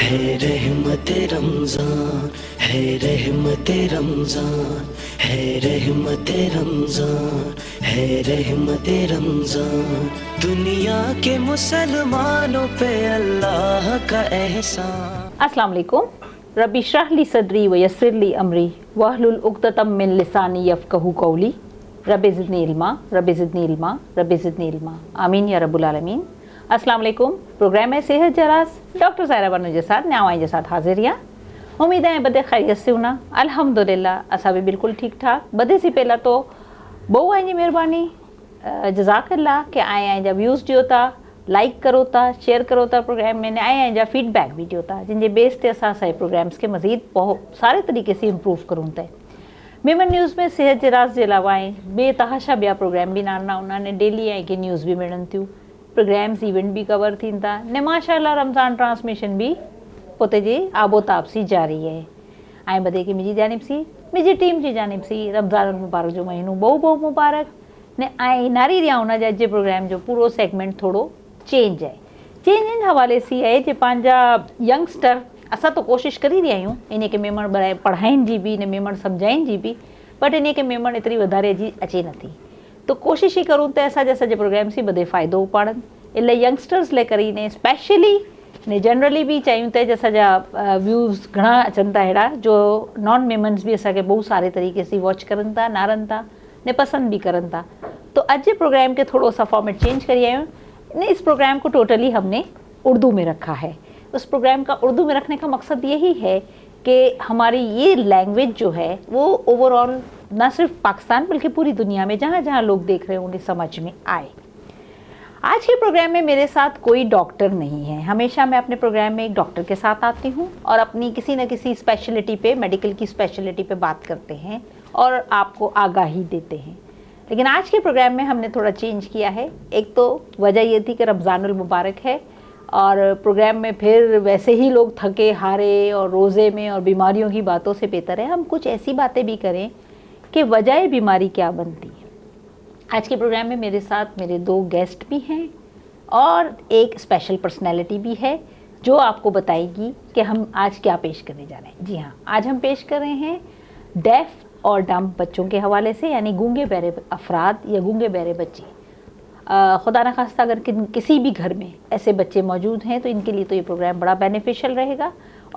ہے رحمت رمضان، ہے رحمت رمضان، ہے رحمت رمضان، ہے رحمت رمضان، دنیا کے مسلمانوں پہ اللہ کا احسان۔ السلام علیکم۔ ربی اشرح لی صدری ویسر لی امری واحلل عقدۃ من لسانی یفقہوا قولی، رب زدنی علما، رب زدنی علما، رب زدنی علما، آمین یا رب العالمین۔ السلام علیکم۔ پروگرام ہے صحت جراس ڈاکٹر زائرہ بانو کے ساتھ نیاوائی کے ساتھ حاضر یا امید ہے بدے خیریت سے ہونا۔ الحمدللہ اسا بھی بالکل ٹھیک ٹھاک۔ بدے سے پہلا تو بہو آئیں جی مہربانی جزاک اللہ کہ آئے آئیں جا ویوز ڈیو تا، لائک کرو تا، شیئر کرو تا پروگرام میں نے، آئے آئیں جا فیڈ بیک بھی ڈیو تا، جن کے بیس تے اسا صحیح پروگرامز کے مزید بہت سارے طریقے سے امپروو کروں تے۔ میمن نیوز میں صحت جراس کے علاوہ بے تحاشا بیا پروگرام بھی نانا انہوں نے ڈیلی آئیں کہ نیوز بھی ملن تھیوں، پروگرامز ایونٹ بھی کور تھین تا نے، ماشاء اللہ رمضان ٹرانسمیشن بھی پوتے جی آب و تاب سی جاری ہے۔ آئیں بدے کہ مجھے جانب سی مجھے ٹیم کی جانب سی رمضان المبارک جو مہینوں بہو مبارک نے آئیں ناری رہا ہونا جا پروگرام جو پورو سیگمنٹ تھوڑو چینج ہے۔ چینج ان حوالے سے ہے جو پانجا ینگسٹر اسا تو کوشش کری رہی ہوں انہیں کے میمن پڑھائیں جی بھی نے میمن سمجھائیں جی بھی، بٹ انہیں کے میمن اتری ودارے جی اچے نہ تھی، تو کوشش ہی کروں تو ایسا جیسا جو پروگرام سی بدے فائدو پاڑن اللہ ینگسٹرز لے کری نے اسپیشلی نے جنرلی بھی چاہیوں تے جیسا جا ویوز گھنا اچن تا ہیڑا جو نان میمنز بھی ایسا کہ بہت سارے طریقے سے واچ کرن تا نارن تا نے پسند بھی کرن تا، تو اج پروگرام کے تھوڑا سا فارمیٹ چینج کری آئے نے۔ اس پروگرام کو ٹوٹلی ہم نے اردو میں رکھا ہے۔ اس پروگرام کا اردو میں رکھنے کا مقصد یہی ہے کہ ہماری یہ لینگویج جو ہے وہ اوور آل نہ صرف پاکستان بلکہ پوری دنیا میں جہاں جہاں لوگ دیکھ رہے ہیں انہیں سمجھ میں آئے۔ آج کے پروگرام میں میرے ساتھ کوئی ڈاکٹر نہیں ہے، ہمیشہ میں اپنے پروگرام میں ایک ڈاکٹر کے ساتھ آتی ہوں اور اپنی کسی نہ کسی اسپیشلٹی پہ میڈیکل کی اسپیشلٹی پہ بات کرتے ہیں اور آپ کو آگاہی دیتے ہیں، لیکن آج کے پروگرام میں ہم نے تھوڑا چینج کیا ہے۔ ایک تو وجہ یہ تھی کہ رمضان المبارک ہے اور پروگرام میں پھر ویسے ہی لوگ تھکے ہارے اور روزے میں اور بیماریوں کی باتوں سے بہتر ہے ہم کچھ ایسی باتیں بھی کریں کہ وجہ بیماری کیا بنتی ہے۔ آج کے پروگرام میں میرے ساتھ میرے دو گیسٹ بھی ہیں اور ایک اسپیشل پرسنالٹی بھی ہے جو آپ کو بتائے گی کہ ہم آج کیا پیش کرنے جا رہے ہیں۔ جی ہاں، آج ہم پیش کر رہے ہیں ڈیف اور ڈمب بچوں کے حوالے سے، یعنی گونگے بہرے افراد یا گونگے بہرے بچے۔ خدا نہ خواستہ اگر کسی بھی گھر میں ایسے بچے موجود ہیں تو ان کے لیے تو یہ پروگرام بڑا بینیفیشل رہے گا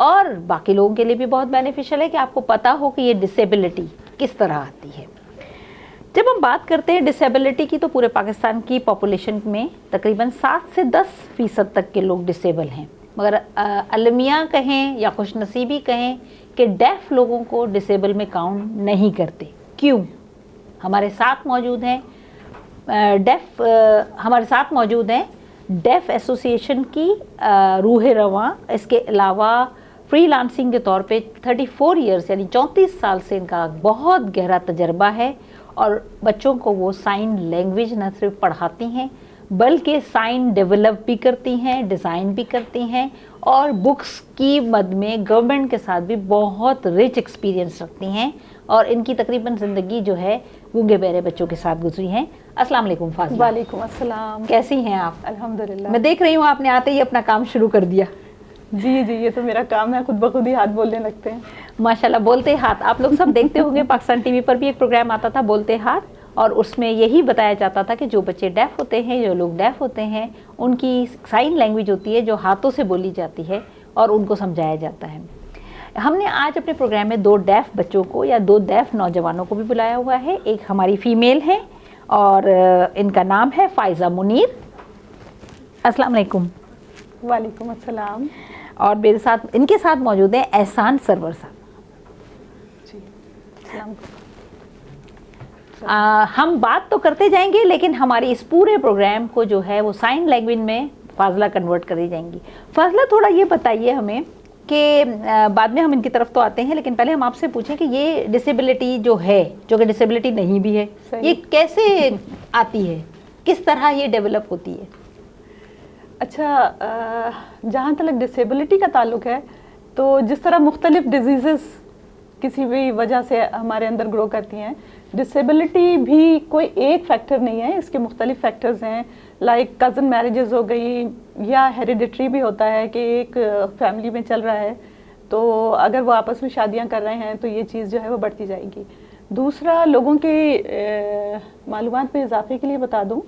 اور باقی لوگوں کے لیے بھی بہت بینیفیشل ہے کہ آپ کو پتہ ہو کہ یہ ڈسیبلٹی کس طرح آتی ہے۔ جب ہم بات کرتے ہیں ڈسیبلٹی کی تو پورے پاکستان کی پاپولیشن میں تقریباً 7 سے 10% تک کے لوگ ڈسیبل ہیں، مگر المیہ کہیں یا خوش نصیبی کہیں کہ ڈیف لوگوں کو ڈسیبل میں کاؤنٹ نہیں کرتے۔ کیوں؟ ہمارے ساتھ موجود ہیں ڈیف ایسوسی ایشن کی روح رواں، اس کے علاوہ فری لانسنگ کے طور پہ 34 ایئرس یعنی 34 سال سے ان کا بہت گہرا تجربہ ہے اور بچوں کو وہ سائن لینگویج نہ صرف پڑھاتی ہیں بلکہ سائن ڈیولپ بھی کرتی ہیں، ڈیزائن بھی کرتی ہیں اور بکس کی مد میں گورنمنٹ کے ساتھ بھی بہت رچ ایکسپیرینس رکھتی ہیں اور ان کی تقریباً زندگی جو ہے گونگے بہرے بچوں کے ساتھ گزری ہیں۔ السلام علیکم فاضلہ۔ وعلیکم السلام۔ کیسی ہیں آپ؟ الحمدللہ۔ میں دیکھ رہی ہوں آپ نے آتے ہی اپنا کام شروع کر دیا۔ جی یہ تو میرا کام ہے، خود بخود ہی ہاتھ بولنے لگتے ہیں۔ ماشاءاللہ، بولتے ہاتھ آپ لوگ سب دیکھتے ہوں گے، پاکستان ٹی وی پر بھی ایک پروگرام آتا تھا بولتے ہاتھ، اور اس میں یہی بتایا جاتا تھا کہ جو بچے ڈیف ہوتے ہیں، جو لوگ ڈیف ہوتے ہیں، ان کی سائن لینگویج ہوتی ہے جو ہاتھوں سے بولی جاتی ہے اور ان کو سمجھایا جاتا ہے۔ ہم نے آج اپنے پروگرام میں 2 ڈیف بچوں کو یا 2 ڈیف نوجوانوں کو بھی بلایا ہوا ہے۔ ایک ہماری فیمیل ہے اور ان کا نام ہے فائزہ منیر۔ السلام علیکم۔ وعلیکم السلام۔ اور میرے ساتھ ان کے ساتھ موجود ہیں احسان سرور صاحب۔ جی السلام۔ ہم بات تو کرتے جائیں گے لیکن ہماری اس پورے پروگرام کو جو ہے وہ سائن لینگویج میں فاضلہ کنورٹ کری جائیں گی۔ فاضلہ تھوڑا یہ بتائیے ہمیں کہ بعد میں ہم ان کی طرف تو آتے ہیں لیکن پہلے ہم آپ سے پوچھیں کہ یہ ڈسیبلٹی جو ہے، جو کہ ڈسیبلٹی نہیں بھی ہے، یہ کیسے آتی ہے، کس طرح یہ ڈیولپ ہوتی ہے؟ اچھا، جہاں تک ڈسیبلٹی کا تعلق ہے تو جس طرح مختلف ڈیزیزز کسی بھی وجہ سے ہمارے اندر گرو کرتی ہیں، ڈسیبلٹی بھی کوئی ایک فیکٹر نہیں ہے، اس کے مختلف فیکٹرز ہیں۔ لائک کزن میرجز ہو گئی, یا ہیریڈیٹری بھی ہوتا ہے کہ ایک فیملی میں چل رہا ہے تو اگر وہ آپس میں شادیاں کر رہے ہیں تو یہ چیز جو ہے وہ بڑھتی جائے گی. دوسرا, لوگوں کے معلومات میں اضافے کے لیے بتا دوں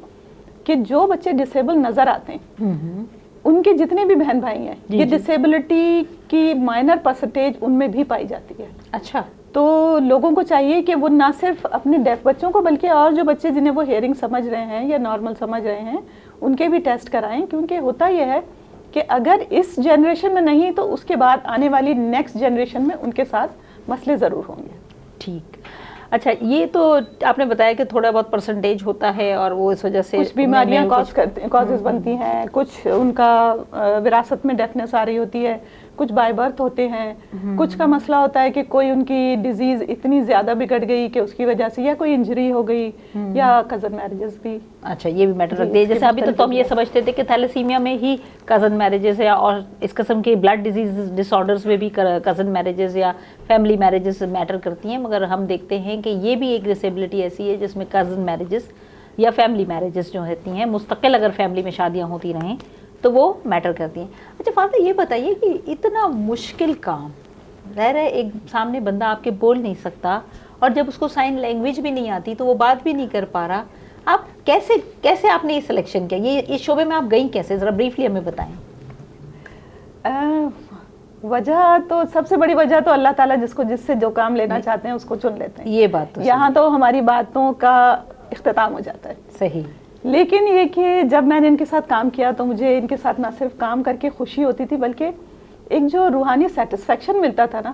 کہ جو بچے ڈسیبل نظر آتے ہیں ان کے جتنے بھی بہن بھائی ہیں یہ ڈسیبلٹی کی مائنر پرسنٹیج ان میں بھی پائی جاتی ہے. اچھا, تو لوگوں کو چاہیے کہ وہ نہ صرف اپنے ڈیف بچوں کو بلکہ اور جو بچے جنہیں وہ ہیئرنگ سمجھ رہے ہیں یا نارمل سمجھ رہے ہیں ان کے بھی ٹیسٹ کرائیں, کیونکہ ہوتا یہ ہے کہ اگر اس جنریشن میں نہیں تو اس کے بعد آنے والی نیکسٹ جنریشن میں ان کے ساتھ مسئلے ضرور ہوں گے. ٹھیک. اچھا, یہ تو آپ نے بتایا کہ تھوڑا بہت پرسنٹیج ہوتا ہے اور وہ اس وجہ سے کچھ بیماریاں کازز بنتی ہیں, کچھ ان کا وراثت میں ڈیفنس آ رہی ہوتی ہے, کچھ بائی برتھ ہوتے ہیں, کچھ کا مسئلہ ہوتا ہے کہ کوئی ان کی ڈیزیز اتنی زیادہ بگڑ گئی کہ اس کی وجہ سے یا کوئی انجری ہو گئی یا کزن میرجز بھی. اچھا, یہ بھی میٹر رکھتے ہیں. جیسے ابھی تو ہم یہ سمجھتے تھے کہ تھیلیسیمیا میں ہی کزن میرجز ہے, اور اس قسم کے بلڈ ڈیزیز ڈس آرڈرز میں بھی کزن میرجز یا فیملی میرجز میٹر کرتی ہیں, مگر ہم دیکھتے ہیں کہ یہ بھی ایک ڈسیبلٹی ایسی ہے جس میں کزن میرجز یا فیملی میرجز جو ہوتی ہیں مستقل اگر فیملی میں شادیاں ہوتی رہیں تو وہ میٹر کرتی ہیں. اچھا فاطمہ, یہ بتائیے کہ اتنا مشکل کام, ظاہر ہے ایک سامنے بندہ آپ کے بول نہیں سکتا اور جب اس کو سائن لینگویج بھی نہیں آتی تو وہ بات بھی نہیں کر پا رہا, آپ کیسے آپ نے یہ سلیکشن کیا, یہ اس شعبے میں آپ گئیں کیسے, ذرا بریفلی ہمیں بتائیں. وجہ تو سب سے بڑی وجہ تو اللہ تعالیٰ جس سے جو کام لینا چاہتے ہیں اس کو چن لیتے ہیں. یہ بات تو یہاں تو ہماری باتوں کا اختتام ہو جاتا ہے. صحیح. لیکن یہ کہ جب میں نے ان کے ساتھ کام کیا تو مجھے ان کے ساتھ نہ صرف کام کر کے خوشی ہوتی تھی بلکہ ایک جو روحانی سیٹسفیکشن ملتا تھا نا,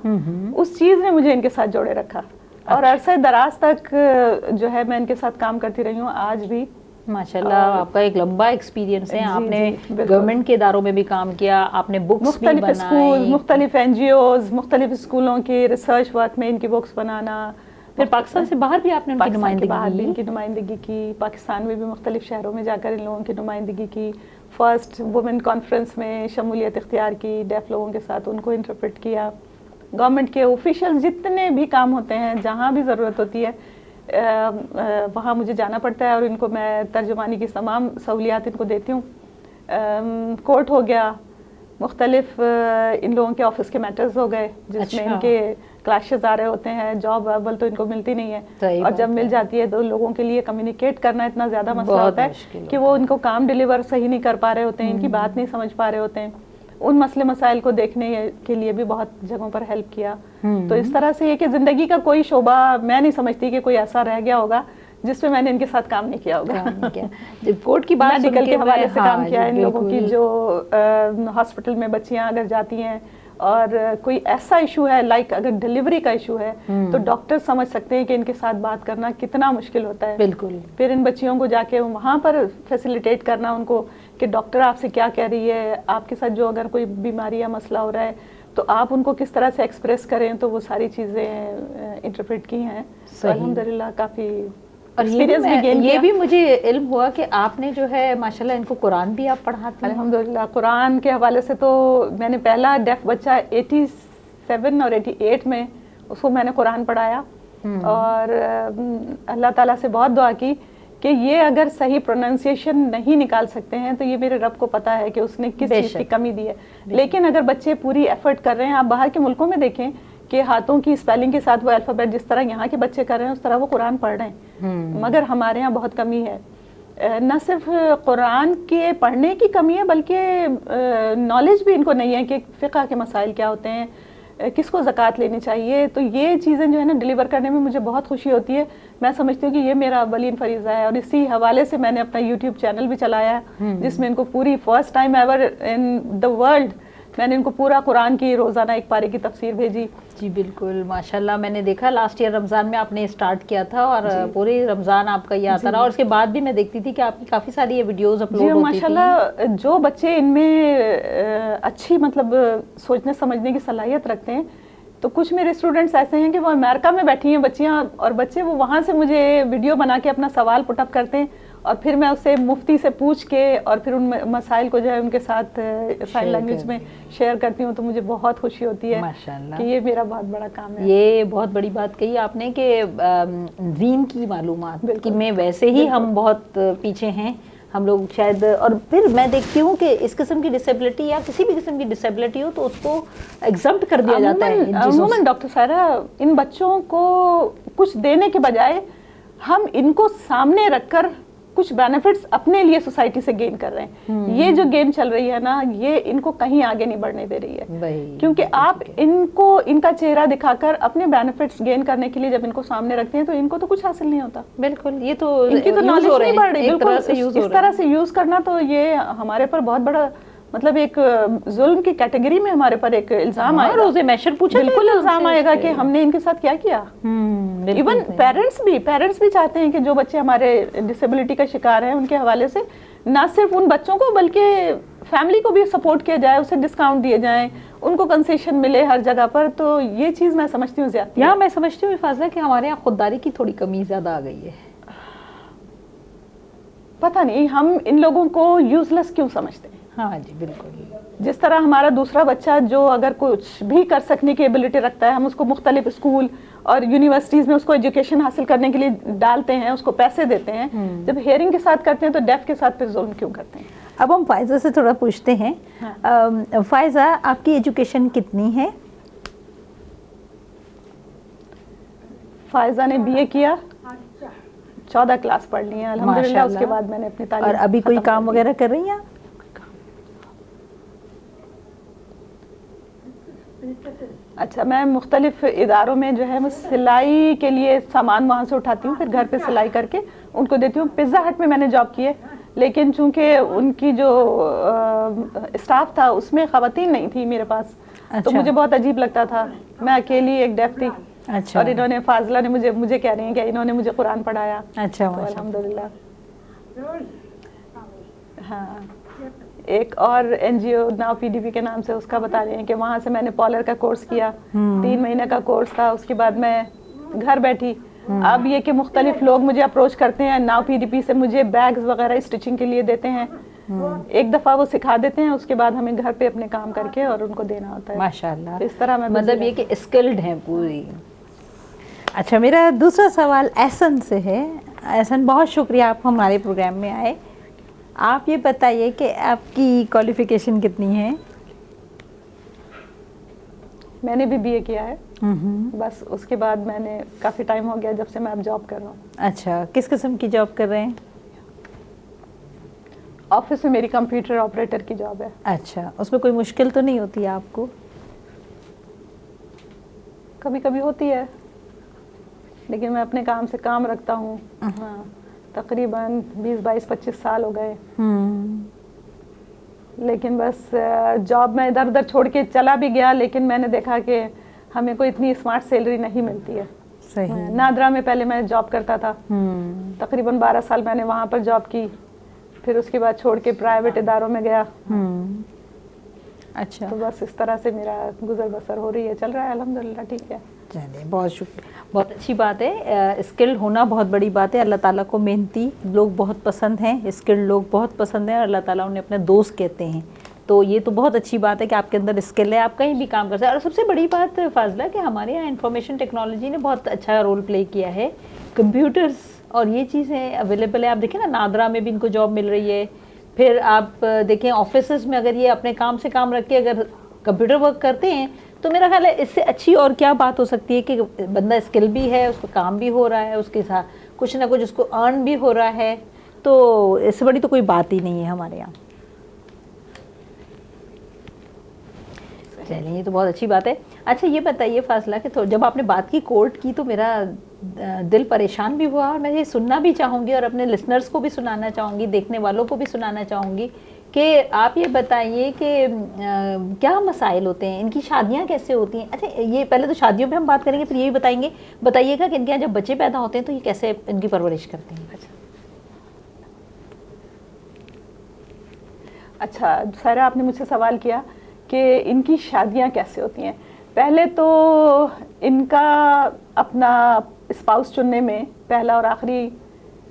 اس چیز نے مجھے ان کے ساتھ جوڑے رکھا, اور عرصہ دراز تک جو ہے میں ان کے ساتھ کام کرتی رہی ہوں. آج بھی ماشاءاللہ آپ کا ایک لمبا ایکسپیرینس ہے, آپ نے گورنمنٹ کے اداروں میں بھی کام کیا, آپ نے بکس بھی بنائی, مختلف اسکول, مختلف NGOs, مختلف اسکولوں کے ریسرچ ورک میں ان کی بکس بنانا. پھر پاکستان سے باہر بھی آپ نے ان کی نمائندگی کی, پاکستان میں بھی مختلف شہروں میں جا کر ان لوگوں کی نمائندگی کی, فرسٹ وومن کانفرنس میں شمولیت اختیار کی, ڈیف لوگوں کے ساتھ ان کو انٹرپریٹ کیا. گورنمنٹ کے اوفیشیل جتنے بھی کام ہوتے ہیں جہاں بھی ضرورت ہوتی ہے وہاں مجھے جانا پڑتا ہے اور ان کو میں ترجمانی کی تمام سہولیات ان کو دیتی ہوں. کورٹ ہو گیا, مختلف ان لوگوں کے آفس کے میٹرز ہو گئے جس میں ان کے کلاشز آ رہے ہوتے ہیں, جاب اویلیبل تو ان کو ملتی نہیں ہے, اور جب مل جاتی ہے تو لوگوں کے لیے کمیونیکیٹ کرنا اتنا زیادہ مسئلہ ہوتا ہے کہ وہ ان کو کام ڈیلیور صحیح نہیں کر پا رہے ہوتے ہیں, ان کی بات نہیں سمجھ پا رہے ہوتے ہیں. ان مسئلے مسائل کو دیکھنے کے لیے بھی بہت جگہوں پر ہیلپ کیا. تو اس طرح سے یہ کہ زندگی کا کوئی شعبہ میں نہیں سمجھتی کہ کوئی ایسا رہ گیا ہوگا جس میں نے ان کے ساتھ کام نہیں کیا ہوگا. جب کورٹ کی بات میڈیکل کے حوالے سے کام کیا, ان لوگوں کی جو ہاسپٹل میں بچیاں اگر جاتی ہیں اور کوئی ایسا ایشو ہے لائک اگر ڈیلیوری کا ایشو ہے تو ڈاکٹر سمجھ سکتے ہیں کہ ان کے ساتھ بات کرنا کتنا مشکل ہوتا ہے. بالکل. پھر ان بچیوں کو جا کے وہاں پر فیسیلیٹیٹ کرنا ان کو کہ ڈاکٹر آپ سے کیا کہہ رہی ہے, آپ کے ساتھ جو اگر کوئی بیماری یا مسئلہ ہو رہا ہے تو آپ ان کو کس طرح سے ایکسپریس کریں, تو وہ ساری چیزیں انٹرپریٹ کی ہیں. الحمدللہ کافی. اور یہ بھی مجھے علم ہوا کہ آپ نے جو ہے ماشاءاللہ ان کو قرآن بھی آپ پڑھاتے ہیں. الحمدللہ قرآن کے حوالے سے تو میں نے پہلا ڈیف بچہ 87 اور 88 میں اس کو میں نے قرآن پڑھایا, اور اللہ تعالیٰ سے بہت دعا کی کہ یہ اگر صحیح پروننسیشن نہیں نکال سکتے ہیں تو یہ میرے رب کو پتا ہے کہ اس نے کس چیز کی کمی دی ہے. لیکن اگر بچے پوری ایفرٹ کر رہے ہیں, آپ باہر کے ملکوں میں دیکھیں کہ ہاتھوں کی اسپیلنگ کے ساتھ وہ الفابیٹ جس طرح یہاں کے بچے کر رہے ہیں اس طرح وہ قرآن پڑھ رہے ہیں, مگر ہمارے یہاں بہت کمی ہے. نہ صرف قرآن کے پڑھنے کی کمی ہے بلکہ نالج بھی ان کو نہیں ہے کہ فقہ کے مسائل کیا ہوتے ہیں, کس کو زکوٰۃ لینی چاہیے. تو یہ چیزیں جو ہے نا ڈیلیور کرنے میں مجھے بہت خوشی ہوتی ہے. میں سمجھتی ہوں کہ یہ میرا اولین فریضہ ہے, اور اسی حوالے سے میں نے اپنا یوٹیوب چینل بھی چلایا ہے جس میں ان کو پوری first time ever in the world میں نے ان کو پورا قرآن کی روزانہ ایک پارے کی تفسیر بھیجی. جی بالکل ماشاءاللہ. میں نے دیکھا لاسٹ ایئر رمضان میں آپ نے اسٹارٹ کیا تھا اور پوری رمضان آپ کا یہ آتا رہا, اور اس کے بعد بھی میں دیکھتی تھی کہ آپ کی کافی ساری یہ ویڈیوز اپلوڈ ہوتی تھی. ماشاءاللہ جو بچے ان میں اچھی مطلب سوچنے سمجھنے کی صلاحیت رکھتے ہیں, تو کچھ میرے اسٹوڈنٹس ایسے ہیں کہ وہ امریکہ میں بیٹھی ہیں بچیاں, اور بچے وہ وہاں سے مجھے ویڈیو بنا کے اپنا سوال پٹ اپ کرتے ہیں, اور پھر میں اسے مفتی سے پوچھ کے اور پھر ان مسائل کو جو ہے ان کے ساتھ سائن لینگویج میں شیئر کرتی ہوں. تو مجھے بہت خوشی ہوتی ہے کہ یہ میرا بہت بڑا کام ہے. یہ بہت بڑی بات کہی آپ نے کہ دین کی معلومات میں ویسے ہی ہم بہت پیچھے ہیں, ہم لوگ شاید, اور پھر میں دیکھتی ہوں کہ اس قسم کی ڈسیبلٹی یا کسی بھی قسم کی ڈسیبلٹی ہو تو اس کو ایگزمپٹ کر دیا جاتا ہے. عموماً ڈاکٹر سائرہ, ان بچوں کو کچھ دینے کے بجائے ہم ان کو سامنے رکھ کر کچھ بینیفٹس اپنے لیے سوسائٹی سے گین کر رہے ہیں. یہ جو گیم چل رہی ہے نا, یہ ان کو کہیں آگے نہیں بڑھنے دے رہی ہے, کیونکہ آپ ان کو ان کا چہرہ دکھا کر اپنے بینیفٹس گین کرنے کے لیے جب ان کو سامنے رکھتے ہیں تو ان کو تو کچھ حاصل نہیں ہوتا. بالکل, یہ تو ان کی تو نالج نہیں بڑھ رہی. بالکل اس طرح سے یوز کرنا تو یہ ہمارے پر بہت بڑا مطلب ایک ظلم کی کیٹیگری میں ہمارے پر ایک الزام آئے گا. روزے میشر پوچھا, بالکل الزام آئے گا کہ ہم نے ان کے ساتھ کیا کیا. ایون پیرنٹس بھی چاہتے ہیں کہ جو بچے ہمارے ڈسیبلٹی کا شکار ہیں ان کے حوالے سے نہ صرف ان بچوں کو بلکہ فیملی کو بھی سپورٹ کیا جائے, اسے ڈسکاؤنٹ دیے جائیں, ان کو کنسیشن ملے ہر جگہ پر. تو یہ چیز میں سمجھتی ہوں زیادتی. یہاں میں سمجھتی ہوں فاضلہ کہ ہمارے یہاں خودداری کی تھوڑی کمی زیادہ آ گئی ہے. پتہ نہیں ہم ان لوگوں کو یوز لیس کیوں سمجھتے ہیں. ہاں جی بالکل. جس طرح ہمارا دوسرا بچہ جو اگر کچھ بھی کر سکنے کی ایبلٹی رکھتا ہے, ہم اس کو مختلف اسکول اور یونیورسٹیز میں اس کو ایجوکیشن حاصل کرنے کے لیے ڈالتے ہیں, اس کو پیسے دیتے ہیں. جب ہیئرنگ کے ساتھ کرتے ہیں تو ڈیف کے ساتھ پھر ظلم کیوں کرتے ہیں. اب ہم فائزہ سے تھوڑا پوچھتے ہیں. فائزہ, آپ کی ایجوکیشن کتنی ہے؟ فائزہ نے BA کیا, 14 کلاس پڑھ لی ہیں الحمدللہ. اس کے بعد میں نے اپنی تعلیم. اور ابھی کوئی کام وغیرہ کر رہی ہیں؟ اچھا, میں مختلف اداروں میں جو ہے میں سلائی کے لیے سامان وہاں سے اٹھاتی ہوں, پھر گھر پہ سلائی کر کے ان کو دیتی ہوں. پیزا ہٹ میں میں نے جاب کی ہے, لیکن چونکہ ان کی جو اسٹاف تھا اس میں خواتین نہیں تھی میرے پاس. تو مجھے بہت عجیب لگتا تھا, میں اکیلی ایک ڈیف تھی. اور انہوں نے, فاضلہ نے مجھے کہہ رہی ہیں کہ انہوں نے مجھے قرآن پڑھایا. اچھا, الحمدللہ. ہاں, ایک اور NGO ناؤ PDP کے نام سے, اس کا بتا رہے ہیں کہ وہاں سے میں نے پالر کا کورس کیا, 3 مہینے کا کورس تھا. اس کے بعد میں گھر بیٹھی. اب یہ کہ مختلف لوگ مجھے اپروچ کرتے ہیں ناؤ PDP سے, مجھے بیگز وغیرہ اسٹچنگ کے لیے دیتے ہیں. ایک دفعہ وہ سکھا دیتے ہیں, اس کے بعد ہمیں گھر پہ اپنے کام کر کے اور ان کو دینا ہوتا ہے. ماشاءاللہ, اس طرح میں مطلب یہ کہ اسکلڈ ہیں پوری. اچھا, میرا دوسرا سوال احسن سے ہے. احسن, بہت شکریہ آپ ہمارے پروگرام میں آئے. آپ یہ بتائیے کہ آپ کی کوالیفیکیشن کتنی ہے؟ میں نے بھی BA کیا ہے. بس اس کے بعد میں نے کافی ٹائم ہو گیا جب سے میں اب جاب کر رہا ہوں. اچھا, کس قسم کی جاب کر رہے ہیں؟ آفس میں میری کمپیوٹر آپریٹر کی جاب ہے. اچھا, اس میں کوئی مشکل تو نہیں ہوتی ہے آپ کو؟ کبھی کبھی ہوتی ہے, لیکن میں اپنے کام سے کام رکھتا ہوں. ہاں, تقریباً 20-22-25 سال ہو گئے. لیکن بس جاب میں ادھر ادھر چھوڑ کے چلا بھی گیا, لیکن میں نے دیکھا کہ ہمیں کوئی اتنی اسمارٹ سیلری نہیں ملتی ہے. صحیح. نادرا میں پہلے میں جاب کرتا تھا, تقریباً 12 سال میں نے وہاں پر جاب کی. پھر اس کے بعد چھوڑ کے پرائیویٹ اداروں میں گیا. اچھا, تو بس اس طرح سے میرا گزر بسر ہو رہی ہے, چل رہا ہے الحمدللہ. ٹھیک ہے, چلیے, بہت شکریہ, بہت اچھی بات ہے. اسکلڈ ہونا بہت بڑی بات ہے. اللہ تعالیٰ کو محنتی لوگ بہت پسند ہیں, اسکلڈ لوگ بہت پسند ہیں, اور اللہ تعالیٰ انہیں اپنے دوست کہتے ہیں. تو یہ تو بہت اچھی بات ہے کہ آپ کے اندر اسکل ہے, آپ کہیں بھی کام کر سکتے ہیں. اور سب سے بڑی بات فاضلہ کہ ہمارے یہاں انفارمیشن ٹیکنالوجی نے بہت اچھا رول پلے کیا ہے. کمپیوٹرز اور یہ چیزیں اویلیبل ہے. آپ دیکھیں نا, نادرا میں بھی ان کو جاب مل رہی ہے. پھر آپ دیکھیں آفیسز میں اگر یہ اپنے کام سے کام رکھ کے اگر کمپیوٹر ورک کرتے ہیں تو میرا خیال ہے اس سے اچھی اور کیا بات ہو سکتی ہے کہ بندہ اسکل بھی ہے, اس کو کام بھی ہو رہا ہے, اس کے ساتھ کچھ نہ کچھ اس کو ارن بھی ہو رہا ہے. تو اس سے بڑی تو کوئی بات ہی نہیں ہے ہمارے یہاں. چلیے, یہ تو بہت اچھی بات ہے. اچھا, یہ بتائیے فاضلہ کہ جب آپ نے بات کی کورٹ کی تو میرا دل پریشان بھی ہوا, اور میں یہ سننا بھی چاہوں گی اور اپنے لسنرز کو بھی سنانا چاہوں گی, دیکھنے والوں کو بھی سنانا چاہوں گی کہ آپ یہ بتائیے کہ کیا مسائل ہوتے ہیں, ان کی شادیاں کیسے ہوتی ہیں. اچھا, یہ پہلے تو شادیوں پہ ہم بات کریں گے, پھر یہ بھی بتائیے گا کہ ان کے یہاں جب بچے پیدا ہوتے ہیں تو یہ کیسے ان کی پرورش کرتے ہیں. اچھا سارا, آپ نے مجھ سے سوال کیا کہ ان کی شادیاں کیسے ہوتی ہیں. پہلے تو ان کا اپنا اسپاؤس چننے میں پہلا اور آخری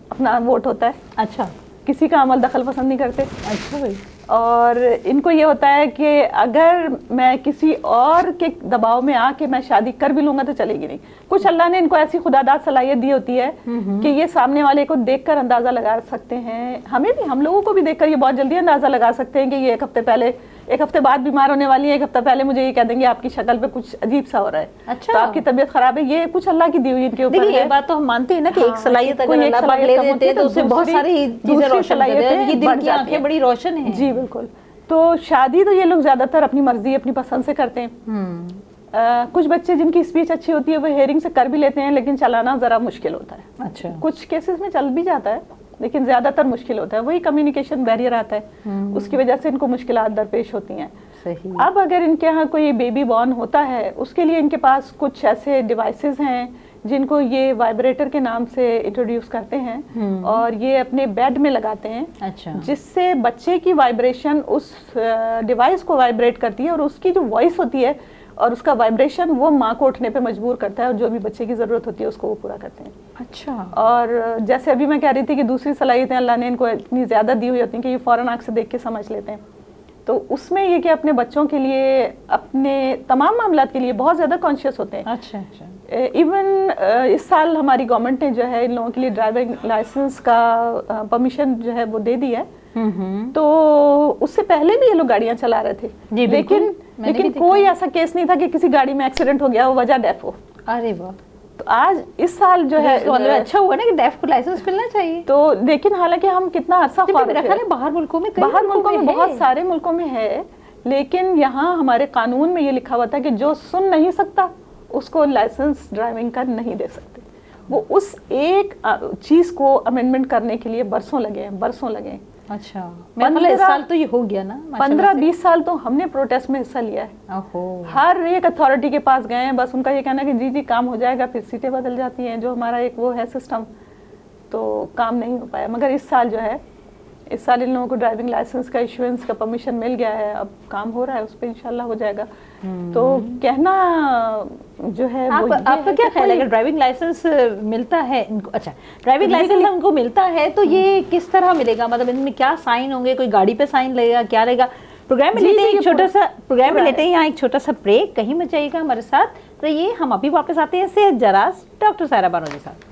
اپنا ووٹ ہوتا ہے. اچھا, کسی کا عمل دخل پسند نہیں کرتے. اچھا بھائی. اور ان کو یہ ہوتا ہے کہ اگر میں کسی اور کے دباؤ میں آ کے میں شادی کر بھی لوں گا تو چلے گی نہیں. کچھ اللہ نے ان کو ایسی خداداد صلاحیت دی ہوتی ہے کہ یہ سامنے والے کو دیکھ کر اندازہ لگا سکتے ہیں, ہمیں بھی, ہم لوگوں کو بھی دیکھ کر یہ بہت جلدی اندازہ لگا سکتے ہیں کہ یہ ایک ہفتے بعد بیمار ہونے والی ہے, ایک ہفتہ پہلے مجھے یہ کہہ دیں گے آپ کی شکل پہ کچھ عجیب سا ہو رہا ہے, اچھا, تو آپ کی طبیعت خراب ہے. یہ کچھ اللہ کی دی ہوئی ان کے اوپر ہے. یہ بات تو ہم مانتے ہیں نا کہ ایک صلاحیت اگر اللہ پاک لے دیتے ہیں تو اس سے بہت ساری چیزیں روشن کر دیتے ہیں. یہ دل کی آنکھیں بڑی روشن ہیں. جی بالکل. تو شادی تو یہ لوگ زیادہ تر اپنی مرضی اپنی پسند سے کرتے ہیں. کچھ بچے جن کی اسپیچ اچھی ہوتی ہے وہ ہیئرنگ سے کر بھی لیتے ہیں, لیکن چلانا ذرا مشکل ہوتا ہے. اچھا, کچھ کیسز میں چل بھی جاتا ہے لیکن زیادہ تر مشکل ہوتا ہے. وہی کمیونیکیشن بیریئر آتا ہے, اس کی وجہ سے ان کو مشکلات درپیش ہوتی ہیں. اب اگر ان کے ہاں کوئی بیبی بورن ہوتا ہے اس کے لیے ان کے پاس کچھ ایسے ڈیوائسز ہیں جن کو یہ وائبریٹر کے نام سے انٹروڈیوس کرتے ہیں اور یہ اپنے بیڈ میں لگاتے ہیں. اچھا, جس سے بچے کی وائبریشن اس ڈیوائس کو وائبریٹ کرتی ہے اور اس کی جو وائس ہوتی ہے اور اس کا وائبریشن وہ ماں کو اٹھنے پہ مجبور کرتا ہے اور جو بھی بچے کی ضرورت ہوتی ہے اس کو وہ پورا کرتے ہیں. اچھا, اور جیسے ابھی میں کہہ رہی تھی کہ دوسری صلاحیتیں اللہ نے ان کو اتنی زیادہ دی ہوئی ہوتی ہیں کہ یہ فوراً آنکھ سے دیکھ کے سمجھ لیتے ہیں. تو اس میں یہ کہ اپنے بچوں کے لیے اپنے تمام معاملات کے لیے بہت زیادہ کانشیس ہوتے ہیں. اچھا اچھا. ایون اس سال ہماری گورنمنٹ نے جو ہے ان لوگوں کے لیے ڈرائیونگ لائسنس کا پرمیشن جو ہے وہ دے دی ہے. تو اس سے پہلے بھی یہ لوگ گاڑیاں چلا رہے تھے, لیکن کوئی ایسا کیس نہیں تھا کہ کسی گاڑی میں ایکسیڈنٹ ہو گیا وہ وجہ ڈیف ہو. ارے واہ. تو آج اس سال جو ہے اچھا ہوا نا کہ ڈیف کو لائسنس ملنا چاہیے. تو لیکن حالانکہ ہم کتنا عرصہ باہر ملکوں میں بہت سارے ملکوں میں ہے, لیکن یہاں ہمارے قانون میں یہ لکھا ہوا تھا کہ جو سن نہیں سکتا اس کو لائسنس ڈرائیونگ کا نہیں دے سکتے. وہ اس ایک چیز کو امینڈمنٹ کرنے کے لیے برسوں لگے. اچھا, اس سال تو یہ ہو گیا نا. 15-20 سال تو ہم نے پروٹیسٹ میں حصہ لیا ہے. ہر ایک اتھارٹی کے پاس گئے ہیں, بس ان کا یہ کہنا کہ جی کام ہو جائے گا, پھر سیٹیں بدل جاتی ہیں, جو ہمارا ایک وہ ہے سسٹم, تو کام نہیں ہو پایا. مگر اس سال ان لوگوں کو ڈرائیونگ لائسنس کا ایشوئنس کا پرمیشن مل گیا ہے, اب کام ہو رہا ہے اس پہ, انشاءاللہ ہو جائے گا. تو کہنا جو ہے آپ کا کیا خیال ہے کہ ڈرائیونگ لائسنس ملتا ہے ان کو؟ اچھا, ڈرائیونگ لائسنس ان کو ملتا ہے تو یہ کس طرح ملے گا, مطلب ان میں کیا سائن ہوں گے, کوئی گاڑی پہ سائن لگے گا, کیا لگے گا؟ پروگرام میں لیتے ہیں ایک چھوٹا سا بریک, کہیں مت جائیے گا, ہمارے ساتھ رہیے. ہم ابھی واپس آتے ہیں صحت جراس ڈاکٹر سائرہ بانو کے ساتھ.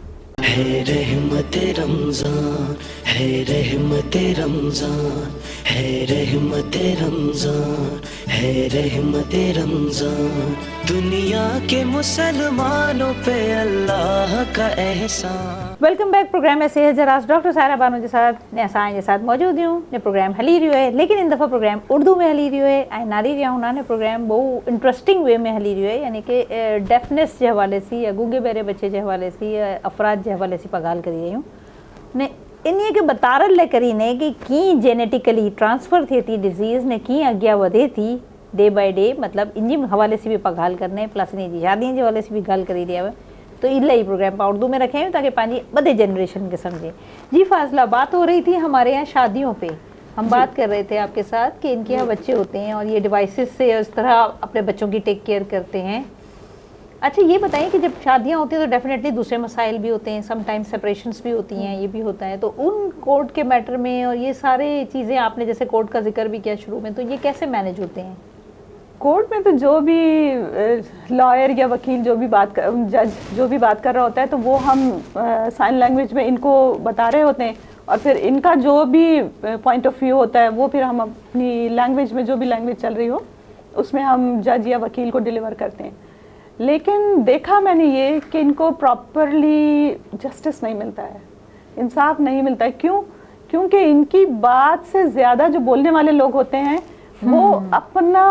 ہے رحمت رمضان, ہے رحمت رمضان, ہے رحمت رمضان, ہے رحمت رمضان, دنیا کے مسلمانوں پہ اللہ کا احسان. Welcome back. پروگرام ہے صحت جراس ڈاکٹر سائرہ بانو کے ساتھ نیسائن کے ساتھ موجود ہوں. نے پروگرام ہلی رہی ہے, لیکن ان دفعہ پروگرام اردو میں ہلی رہی ہے. ناری رہا ہوں نے پروگرام بہت انٹرسٹنگ وے میں ہلی رہی ہے, یعنی کہ ڈیفنس کے حوالے سے یا گونگے بہرے بچے کے حوالے سے یا افراد کے حوالے سے پگال کری رہی ہوں. نے ان یہ کہ بتارل لے کری نے کہ کی جینیٹیکلی ٹرانسفر تھی تھی ڈیزیز نے کی اگیا ودے تھی ڈے بائی ڈے, مطلب ان جی حوالے سے بھی پگال کرنے پلس ان جی شادیوں کے حوالے سے بھی گال کری رہا ہے. تو ان ہی پروگرام پہ اردو میں رکھیں تاکہ پانچی بدے جنریشن کے سمجھیں. جی فاضلہ, بات ہو رہی تھی ہمارے یہاں شادیوں پہ, ہم بات کر رہے تھے آپ کے ساتھ کہ ان کے یہاں بچے ہوتے ہیں اور یہ ڈیوائسز سے اس طرح اپنے بچوں کی ٹیک کیئر کرتے ہیں. اچھا یہ بتائیں کہ جب شادیاں ہوتی ہیں تو ڈیفینیٹلی دوسرے مسائل بھی ہوتے ہیں, سم ٹائم سپریشنس بھی ہوتی ہیں, یہ بھی ہوتا ہے. تو ان کورٹ کے میٹر میں اور یہ سارے چیزیں آپ نے جیسے کورٹ کا ذکر بھی کیا شروع میں, تو یہ کیسے مینیج ہوتے ہیں؟ کورٹ میں تو جو بھی لائر یا وکیل جج جو بھی بات کر رہا ہوتا ہے تو وہ ہم سائن لینگویج میں ان کو بتا رہے ہوتے ہیں, اور پھر ان کا جو بھی پوائنٹ آف ویو ہوتا ہے وہ پھر ہم اپنی لینگویج میں, جو بھی لینگویج چل رہی ہو اس میں ہم جج یا وکیل کو ڈیلیور کرتے ہیں. لیکن دیکھا میں نے یہ کہ ان کو پراپرلی جسٹس نہیں ملتا ہے, انصاف نہیں ملتا ہے. کیونکہ ان کی بات سے زیادہ جو بولنے والے لوگ ہوتے ہیں وہ اپنا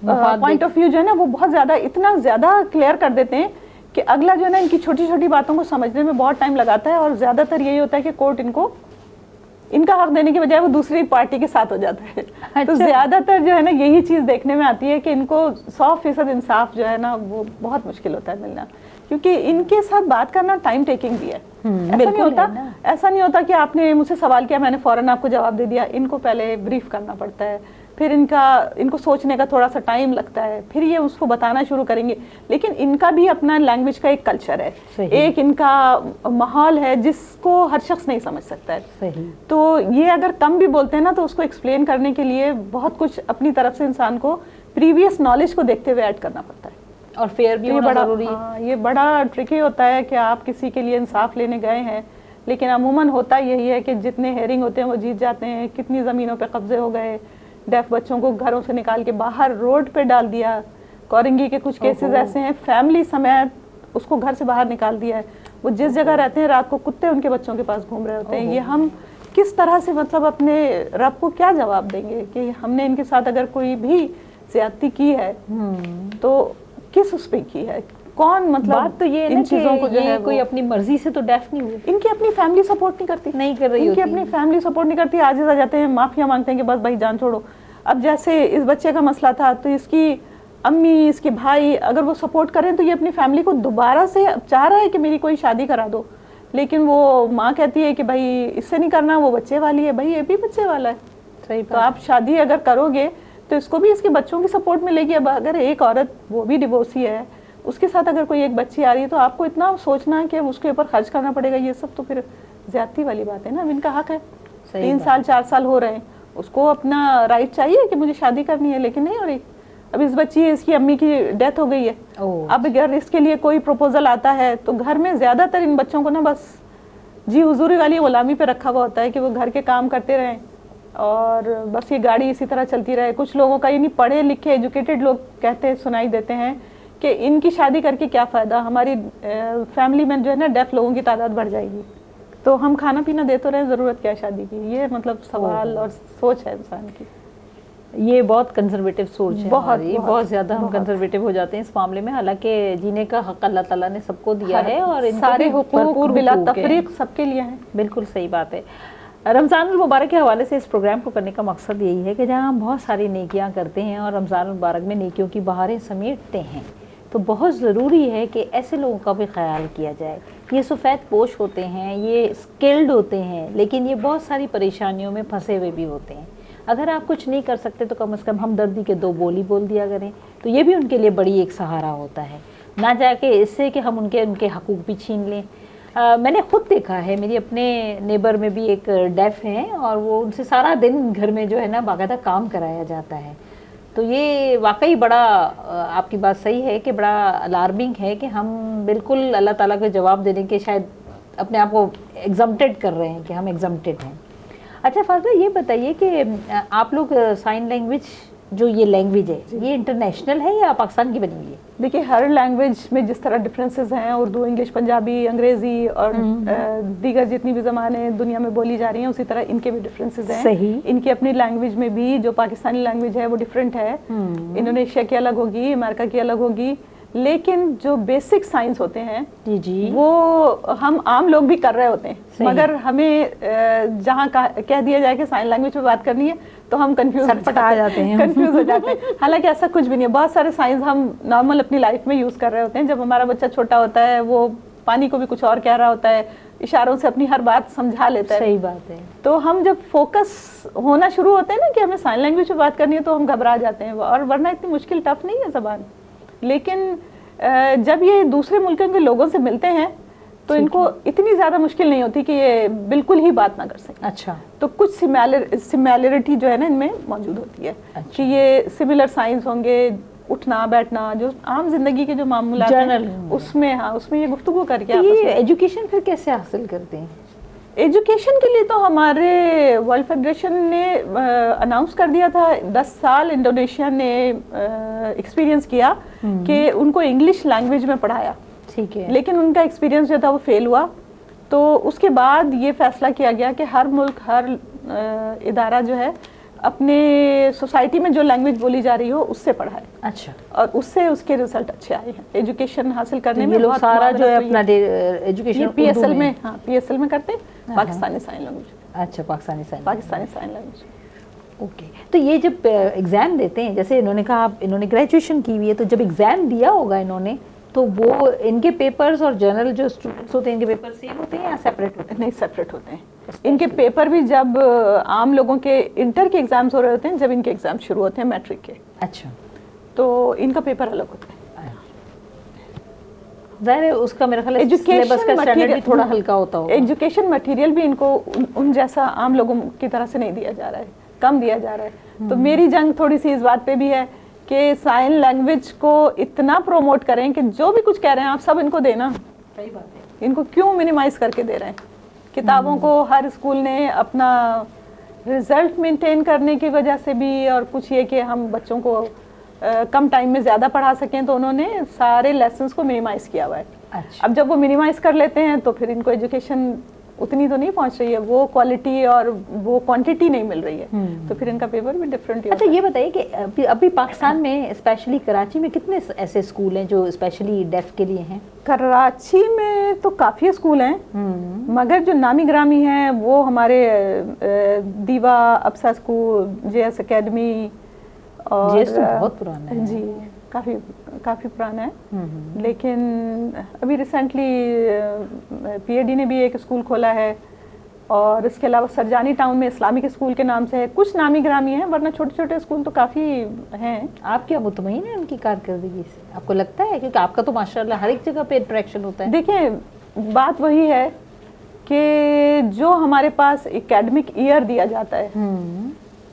پوائنٹ آف ویو جو ہے نا وہ بہت زیادہ اتنا زیادہ کلیئر کر دیتے ہیں کہ اگلا جو ہے نا ان کی چھوٹی چھوٹی باتوں کو سمجھنے میں بہت ٹائم لگاتا ہے. اور زیادہ تر یہی ہوتا ہے کہ کورٹ ان کا حق دینے کی بجائے وہ دوسری پارٹی کے ساتھ ہو جاتا ہے. تو زیادہ تر جو ہے نا یہی چیز دیکھنے میں آتی ہے کہ ان کو 100% انصاف جو ہے نا وہ بہت مشکل ہوتا ہے ملنا, کیونکہ ان کے ساتھ بات کرنا ٹائم ٹیکنگ بھی ہے. ایسا نہیں ہوتا کہ آپ نے مجھ سے سوال کیا میں نے فوراً آپ کو جواب دے دیا. ان کو پہلے بریف کرنا پڑتا ہے, پھر ان کو سوچنے کا تھوڑا سا ٹائم لگتا ہے, پھر یہ اس کو بتانا شروع کریں گے. لیکن ان کا بھی اپنا لینگویج کا ایک کلچر ہے, ایک ان کا ماحول ہے جس کو ہر شخص نہیں سمجھ سکتا ہے. تو یہ اگر کم بھی بولتے ہیں نا تو اس کو ایکسپلین کرنے کے لیے بہت کچھ اپنی طرف سے انسان کو پریویس نالج کو دیکھتے ہوئے ایڈ کرنا پڑتا ہے, اور فیئر بھی ہونا ضروری ہے. یہ بڑا ٹرکی ہوتا ہے کہ آپ کسی کے لیے انصاف لینے گئے ہیں, لیکن عموماً ہوتا یہی ہے کہ جتنے ہیرنگ ہوتے ہیں وہ جیت جاتے ہیں. کتنی زمینوں پہ قبضے ہو گئے, ڈیف بچوں کو گھروں سے نکال کے باہر روڈ پہ ڈال دیا. کورنگی کے کچھ کیسز ایسے ہیں, فیملی سمیت اس کو گھر سے باہر نکال دیا ہے. وہ جس جگہ رہتے ہیں رات کو کتے ان کے بچوں کے پاس گھوم رہے ہوتے ہیں. یہ ہم کس طرح سے مطلب اپنے رب کو کیا جواب دیں گے کہ ہم نے ان کے ساتھ اگر کوئی بھی زیادتی کی ہے تو کس اس پہ کی ہے, کون مطلب بات تو یہ ہے نا کہ یہ کوئی اپنی مرضی سے تو ڈیف نہیں ہوئے, ان کی اپنی فیملی سپورٹ نہیں کر رہی ان کی اپنی فیملی سپورٹ نہیں کرتی. عاجز آ جاتے ہیں, معافیا مانگتے ہیں کہ بس بھائی جان چھوڑو. اب جیسے اس بچے کا مسئلہ تھا تو اس کی امی, اس کے بھائی اگر وہ سپورٹ کریں تو یہ اپنی فیملی کو دوبارہ سے چاہ رہا ہے کہ میری کوئی شادی کرا دو, لیکن وہ ماں کہتی ہے کہ بھائی اس سے نہیں کرنا, وہ بچے والی ہے. بھائی یہ بھی بچے والا ہے, صحیح. تو آپ شادی اگر کرو گے تو اس کو بھی اس کے بچوں کی سپورٹ ملے گی. اب اگر ایک عورت وہ بھی ڈیورسی ہے, اس کے ساتھ اگر کوئی ایک بچی آ رہی ہے تو آپ کو اتنا سوچنا ہے کہ اس کے اوپر خرچ کرنا پڑے گا, یہ سب تو پھر زیادتی والی بات ہے نا. اب ان کا حق ہے, 3 سال 4 سال ہو رہے ہیں, اس کو اپنا رائٹ چاہیے کہ مجھے شادی کرنی ہے, لیکن نہیں ہو رہی. اب اس بچی, اس کی امی کی ڈیتھ ہو گئی ہے. اب اگر اس کے لیے کوئی پروپوزل آتا ہے تو گھر میں زیادہ تر ان بچوں کو نا بس جی حضوری والی غلامی پہ رکھا ہوا ہوتا ہے کہ وہ گھر کے کام کرتے رہیں اور بس یہ گاڑی اسی طرح چلتی رہے. کچھ لوگوں کا, یعنی پڑھے لکھے ایجوکیٹڈ لوگ کہتے سنائی دیتے ہیں کہ ان کی شادی کر کے کیا فائدہ, ہماری فیملی میں جو ہے نا ڈیف لوگوں کی تعداد بڑھ جائے گی, تو ہم کھانا پینا دے تو رہے, ضرورت کیا ہے شادی کی. یہ مطلب سوال اور سوچ ہے انسان کی. یہ بہت کنزرویٹو سوچ ہے, بہت زیادہ ہم کنزرویٹو ہو جاتے ہیں اس معاملے میں, حالانکہ جینے کا حق اللہ تعالیٰ نے سب کو دیا ہے اور ان سارے حقوق بلا تفریق سب کے لیے ہیں. بالکل صحیح بات ہے. رمضان المبارک کے حوالے سے اس پروگرام کو کرنے کا مقصد یہی ہے کہ جہاں ہم بہت ساری نیکیاں کرتے ہیں اور رمضان المبارک میں نیکیوں کی بہاریں سمیٹتے ہیں, تو بہت ضروری ہے کہ ایسے لوگوں کا بھی خیال کیا جائے. یہ سفید پوش ہوتے ہیں, یہ اسکلڈ ہوتے ہیں, لیکن یہ بہت ساری پریشانیوں میں پھنسے ہوئے بھی ہوتے ہیں. اگر آپ کچھ نہیں کر سکتے تو کم از کم ہمدردی کے 2 بولی بول دیا کریں, تو یہ بھی ان کے لیے بڑی ایک سہارا ہوتا ہے, نہ جا کے اس سے کہ ہم ان کے حقوق بھی چھین لیں. میں نے خود دیکھا ہے, میری اپنے نیبر میں بھی ایک ڈیف ہیں اور وہ ان سے سارا دن گھر میں جو ہے نا باقاعدہ کام کرایا جاتا ہے. تو یہ واقعی بڑا, آپ کی بات صحیح ہے کہ بڑا الارمنگ ہے کہ ہم بالکل اللہ تعالیٰ کو جواب دینے کے شاید اپنے آپ کو ایگزمپٹڈ کر رہے ہیں کہ ہم ایگزمپٹڈ ہیں. اچھا فاضلہ, یہ بتائیے کہ آپ لوگ سائن لینگویج جو یہ لینگویج ہے یہ انٹرنیشنل ہے یا پاکستان کی بنی ہوئی ہے؟ دیکھیے ہر لینگویج میں جس طرح ڈفرینسز ہیں, اردو, انگلش, پنجابی, انگریزی اور دیگر جتنی بھی زبانیں دنیا میں بولی جا رہی ہیں, اسی طرح ان کے بھی ڈفرینسز ہیں. صحیح. ان کی اپنی لینگویج میں بھی جو پاکستانی لینگویج ہے وہ ڈفرینٹ ہے, انڈونیشیا کی الگ ہوگی, امریکہ کی الگ ہوگی, لیکن جو بیسک سائنس ہوتے ہیں جی وہ ہم عام لوگ بھی کر رہے ہوتے ہیں. مگر ہمیں جہاں کہہ دیا جائے کہ سائن لینگویج پہ بات کرنی ہے تو ہم کنفیوز ہو جاتے ہیں. حالانکہ ایسا کچھ بھی نہیں ہے. بہت سارے سائنس ہم نارمل اپنی لائف میں یوز کر رہے ہوتے ہیں. جب ہمارا بچہ چھوٹا ہوتا ہے وہ پانی کو بھی کچھ اور کہہ رہا ہوتا ہے, اشاروں سے اپنی ہر بات سمجھا لیتا ہے. صحیح بات ہے. تو ہم جب فوکس ہونا شروع ہوتے ہیں نا کہ ہمیں سائن لینگویج پہ بات کرنی ہے تو ہم گھبرا جاتے ہیں, اور ورنہ اتنی مشکل ٹف نہیں ہے زبان. لیکن جب یہ دوسرے ملکوں کے لوگوں سے ملتے ہیں تو ان کو اتنی زیادہ مشکل نہیں ہوتی کہ یہ بالکل ہی بات نہ کر سکیں. اچھا. تو کچھ سمیلرٹی جو ہے نا ان میں موجود ہوتی ہے کہ یہ سملر سائنس ہوں گے, اٹھنا بیٹھنا جو عام زندگی کے جو معاملات ہیں اس میں, ہاں اس میں یہ گفتگو کر کے. یہ ایجوکیشن پھر کیسے حاصل کرتے ہیں؟ ایجوکیشن کے لیے تو ہمارے ورلڈ فیڈریشن نے اناؤنس کر دیا تھا, 10 سال انڈونیشیا نے ایکسپیرینس کیا کہ ان کو انگلش لینگویج میں پڑھایا. ٹھیک ہے. لیکن ان کا ایکسپیرینس جو تھا وہ فیل ہوا, تو اس کے بعد یہ فیصلہ کیا گیا کہ ہر ملک, ہر ادارہ جو ہے اپنے سوسائٹی میں جو لینگویج بولی جا رہی ہو اس سے پڑھائے. اچھا. اور اس سے اس کے ریزلٹ اچھے آئے ہیں ایجوکیشن حاصل کرنے میں. لوگ سارا جو ہے اپنا ایجوکیشن پی ایس ایل میں, ہاں پی ایس ایل میں کرتے ہیں, پاکستانی سائن لینگویج. اچھا, پاکستانی سائن لینگویج. اوکے. تو یہ جب ایگزام دیتے ہیں, جیسے انہوں نے کہا انہوں نے گریجویشن کی ہوئی ہے, تو جب ایگزام دیا ہوگا انہوں نے تو وہ ان کے پیپرز اور جنرل جو اسٹوڈنٹس ہوتے ہیں ان کے پیپر سیم ہوتے ہیں یا سیپریٹ ہوتے ہیں؟ نہیں سیپریٹ ہوتے ہیں. ان کے پیپر بھی جب عام لوگوں کے انٹر کے ایگزامس ہو رہے ہوتے ہیں, جب ان کے ایگزام شروع ہوتے ہیں میٹرک کے, اچھا, تو ان کا پیپر الگ ہوتا ہے. ظاہر ہے اس کا میرا خیال ہے سلیبس کا اسٹینڈرڈ بھی تھوڑا ہلکا ہوتا ہوگا. ایجوکیشن مٹیریل بھی ان کو ان جیسا عام لوگوں کی طرح سے نہیں دیا جا رہا ہے, کم دیا جا رہا ہے. تو میری جنگ تھوڑی سی اس بات پہ بھی ہے کہ سائن لینگویج کو اتنا پروموٹ کریں کہ جو بھی کچھ کہہ رہے ہیں آپ سب ان کو دینا. صحیح بات ہے. ان کو کیوں منیمائز کر کے دے رہے ہیں؟ کتابوں کو ہر اسکول نے اپنا رزلٹ مینٹین کرنے کی وجہ سے بھی, اور کچھ یہ کہ ہم بچوں کو کم ٹائم میں زیادہ پڑھا سکیں, تو انہوں نے سارے لیسنس کو منیمائز کیا ہوا ہے. اب جب وہ منیمائز کر لیتے ہیں تو پھر ان کو ایجوکیشن اتنی تو نہیں پہنچ رہی ہے, وہ کوالٹی اور وہ کوانٹٹی نہیں مل رہی ہے, تو پھر ان کا پیپر بھی ڈفرینٹ ہی. اچھا یہ بتائیے کہ ابھی پاکستان میں اسپیشلی کراچی میں کتنے ایسے اسکول ہیں جو اسپیشلی ڈیف کے لیے ہیں؟ کراچی میں تو کافی اسکول ہیں, مگر جو نامی گرامی ہیں وہ ہمارے دیوا ابسا اسکول, جے ایس اکیڈمی, اور بہت پرانا ہے. جی کافی پرانا ہے. لیکن ابھی ریسنٹلی پی اے ڈی نے بھی ایک اسکول کھولا ہے, اور اس کے علاوہ سرجانی ٹاؤن میں اسلامک اسکول کے نام سے ہے. کچھ نامی گرامی ہیں, ورنہ چھوٹے چھوٹے اسکول تو کافی ہیں. آپ کیا مطمئن ہیں ان کی کارکردگی سے؟ آپ کو لگتا ہے, کیونکہ آپ کا تو ماشاءاللہ ہر ایک جگہ پہ انٹریکشن ہوتا ہے. دیکھیں بات وہی ہے کہ جو ہمارے پاس اکیڈمک ایئر دیا جاتا ہے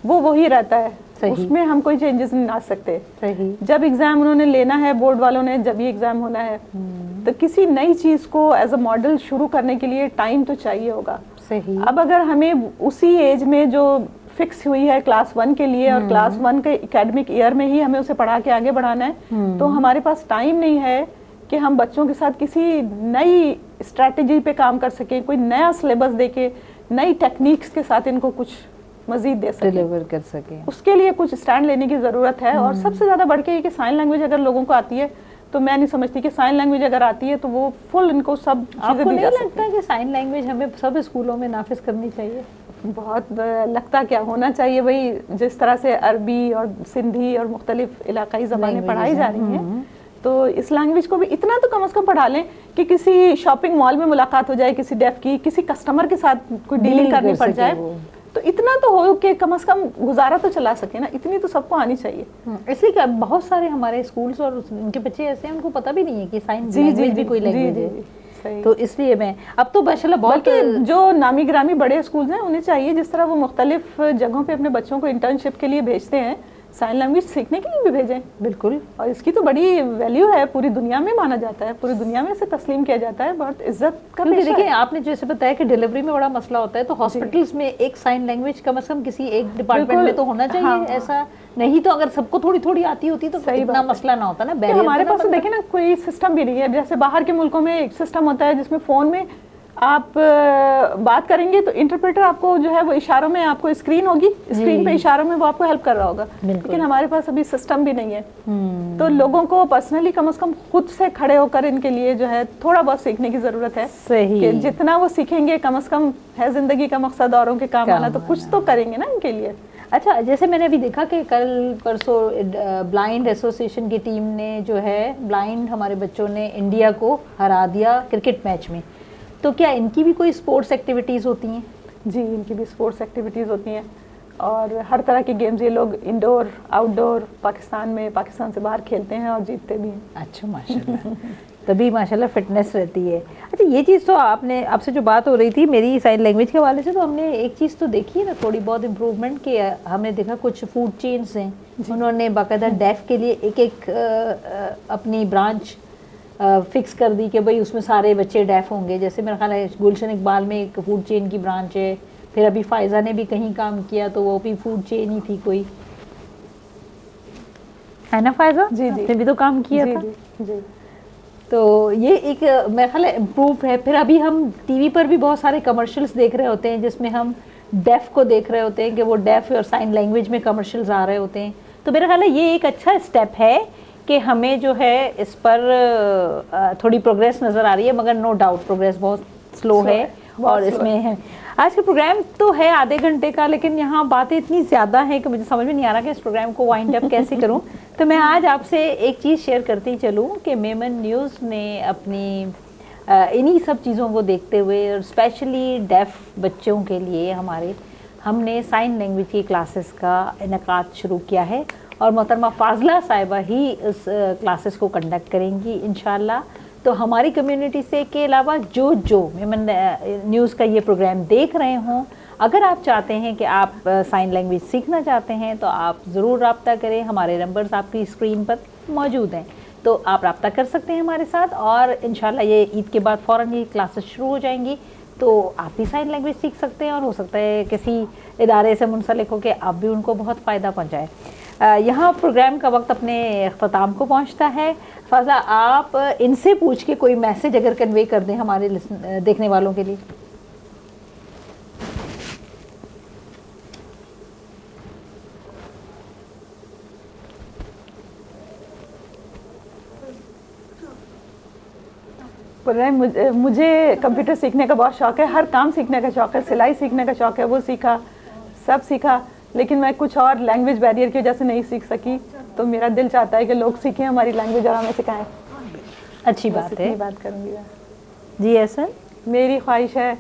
وہ وہی رہتا ہے, اس میں ہم کوئی چینجز نہیں لا سکتے. جب ایگزام انہوں نے لینا ہے, بورڈ والوں نے جب یہ ایگزام ہونا ہے, تو کسی نئی چیز کو ایز اے ماڈل شروع کرنے کے لیے ٹائم تو چاہیے ہوگا. اب اگر ہمیں اسی ایج میں جو فکس ہوئی ہے کلاس 1 کے لیے, اور کلاس 1 کے اکیڈمک ایئر میں ہی ہمیں اسے پڑھا کے آگے بڑھانا ہے, تو ہمارے پاس ٹائم نہیں ہے کہ ہم بچوں کے ساتھ کسی نئی اسٹریٹجی پہ کام کر سکیں, کوئی نیا سلیبس دے کے نئی ٹیکنیکس کے ساتھ ان کو کچھ مزید دے سکیں, ڈیلیور کر سکیں. اس کے لیے کچھ اسٹینڈ لینے کی ضرورت ہے. اور سب سے زیادہ بڑھ کے یہ کہ سائن لینگویج اگر لوگوں کو آتی ہے, تو میں نہیں سمجھتی کہ سائن لینگویج اگر آتی ہے تو وہ فل ان کو سب چیزیں دی جا سکتی ہیں. آپ کو نہیں لگتا کہ سائن لینگویج ہمیں سب اسکولوں میں نافذ کرنی چاہیے؟ بہت لگتا کیا ہونا چاہیے بھائی, جس طرح سے عربی اور سندھی اور مختلف علاقائی زبانیں پڑھائی جا رہی ہیں, تو اس لینگویج کو بھی اتنا تو کم از کم پڑھا لیں کہ کسی شاپنگ مال میں ملاقات ہو جائے کسی ڈیف کی, کسی کسٹمر کے ساتھ کوئی ڈیلنگ کرنی پڑ جائے, تو اتنا تو ہو کہ کم از کم گزارا تو چلا سکے نا. اتنی تو سب کو آنی چاہیے. اس لیے کہ بہت سارے ہمارے اسکولس اور ان کے بچے ایسے ہیں ان کو پتہ بھی نہیں ہے کہ سائن لینگویج بھی کوئی لینگویج ہے. تو اس لیے میں اب تو ماشاءاللہ بہت جو نامی گرامی بڑے اسکولز ہیں انہیں چاہیے جس طرح وہ مختلف جگہوں پہ اپنے بچوں کو انٹرنشپ کے لیے بھیجتے ہیں, سائن لینگویج سیکھنے کے لیے بھی بھیجیں. بالکل. اور اس کی تو بڑی ویلیو ہے, پوری دنیا میں مانا جاتا ہے, پوری دنیا میں اسے تسلیم کیا جاتا ہے, بہت عزت کا پیشہ ہے. دیکھیں آپ نے جیسے بتایا کہ ڈیلیوری میں بڑا مسئلہ ہوتا ہے, تو ہاسپٹلس میں ایک سائن لینگویج کم از کم کسی ایک ڈپارٹمنٹ میں تو ہونا چاہیے. ایسا نہیں تو اگر سب کو تھوڑی تھوڑی آتی ہوتی تو اتنا مسئلہ نہ ہوتا نا. ہمارے پاس دیکھیں نا کوئی سسٹم بھی نہیں ہے. جیسے باہر کے ملکوں میں ایک سسٹم ہوتا ہے جس میں فون میں آپ بات کریں گے تو انٹرپریٹر آپ کو جو ہے وہ اشاروں میں, آپ کو اسکرین ہوگی, اسکرین پہ اشاروں میں وہ آپ کو ہیلپ کر رہا ہوگا. لیکن ہمارے پاس ابھی سسٹم بھی نہیں ہے. تو لوگوں کو پرسنلی کم از کم خود سے کھڑے ہو کر ان کے لیے جو ہے تھوڑا بہت سیکھنے کی ضرورت ہے. کہ جتنا وہ سیکھیں گے کم از کم ہے زندگی کا مقصد اوروں کے کام آنا, تو کچھ تو کریں گے نا ان کے لیے. اچھا جیسے میں نے ابھی دیکھا کہ کل پرسوں بلائنڈ ایسوسیشن کی ٹیم نے جو ہے بلائنڈ ہمارے بچوں نے انڈیا کو ہرا دیا کرکٹ میچ میں. تو کیا ان کی بھی کوئی اسپورٹس ایکٹیویٹیز ہوتی ہیں؟ جی ان کی بھی اسپورٹس ایکٹیویٹیز ہوتی ہیں, اور ہر طرح کے گیمز یہ لوگ انڈور آؤٹ ڈور پاکستان میں, پاکستان سے باہر کھیلتے ہیں اور جیتتے بھی ہیں. اچھا ماشاءاللہ. تبھی ماشاءاللہ فٹنس رہتی ہے. اچھا یہ چیز تو آپ سے جو بات ہو رہی تھی میری سائن لینگویج کے حوالے سے, تو ہم نے ایک چیز تو دیکھی ہے نا تھوڑی بہت امپروومنٹ, کہ ہم نے دیکھا کچھ فوڈ چینز ہیں انہوں نے باقاعدہ ڈیف کے لیے ایک اپنی برانچ فکس کر دی کہ بھئی اس میں سارے بچے ڈیف ہوں گے. جیسے میرا خیال ہے گلشن اقبال میں ایک فوڈ چین کی برانچ ہے, پھر ابھی فائزہ نے بھی کہیں کام کیا تو وہ بھی فوڈ چین ہی تھی کوئی, ہے نا فائزہ؟ جی نے بھی تو کام کیا تھا. جی تو یہ ایک میرا خیال ہے امپروو ہے. پھر ابھی ہم ٹی وی پر بھی بہت سارے کمرشلس دیکھ رہے ہوتے ہیں جس میں ہم ڈیف کو دیکھ رہے ہوتے ہیں کہ وہ ڈیف اور سائن لینگویج میں کمرشلز آ رہے ہوتے ہیں. تو میرا خیال ہے یہ ایک اچھا اسٹیپ ہے کہ ہمیں جو ہے اس پر تھوڑی پروگریس نظر آ رہی ہے, مگر نو ڈاؤٹ پروگریس بہت سلو ہے. اور اس میں آج کا پروگرام تو ہے آدھے گھنٹے کا، لیکن یہاں باتیں اتنی زیادہ ہیں کہ مجھے سمجھ میں نہیں آ رہا کہ اس پروگرام کو وائنڈ اپ کیسے کروں. تو میں آج آپ سے ایک چیز شیئر کرتی چلوں کہ میمن نیوز نے اپنی انہی سب چیزوں کو دیکھتے ہوئے اور اسپیشلی ڈیف بچوں کے لیے ہم نے سائن لینگویج کی کلاسز کا انعقاد شروع کیا ہے، اور محترمہ فاضلہ صاحبہ ہی اس کلاسز کو کنڈکٹ کریں گی انشاءاللہ. تو ہماری کمیونٹی سے کے علاوہ جو میمن نیوز کا یہ پروگرام دیکھ رہے ہوں، اگر آپ چاہتے ہیں کہ آپ سائن لینگویج سیکھنا چاہتے ہیں تو آپ ضرور رابطہ کریں. ہمارے نمبرز آپ کی اسکرین پر موجود ہیں، تو آپ رابطہ کر سکتے ہیں ہمارے ساتھ. اور انشاءاللہ یہ عید کے بعد فوراً یہ کلاسز شروع ہو جائیں گی، تو آپ بھی سائن لینگویج سیکھ سکتے ہیں، اور ہو سکتا ہے کسی ادارے سے منسلک ہو کہ آپ بھی ان کو بہت فائدہ پہنچائے. یہاں پروگرام کا وقت اپنے اختتام کو پہنچتا ہے. فاضلہ، آپ ان سے پوچھ کے کوئی میسج اگر کنوے کر دیں ہمارے دیکھنے والوں کے لیے. مجھے کمپیوٹر سیکھنے کا بہت شوق ہے، ہر کام سیکھنے کا شوق ہے، سلائی سیکھنے کا شوق ہے، وہ سیکھا، سب سیکھا، لیکن میں کچھ اور لینگویج بیریئر کی وجہ سے نہیں سیکھ سکی. تو میرا دل چاہتا ہے کہ لوگ سیکھیں ہماری لینگویج اور ہمیں سکھائیں. اچھی بات ہے. بات کروں گی میں. جی احسن. میری خواہش ہے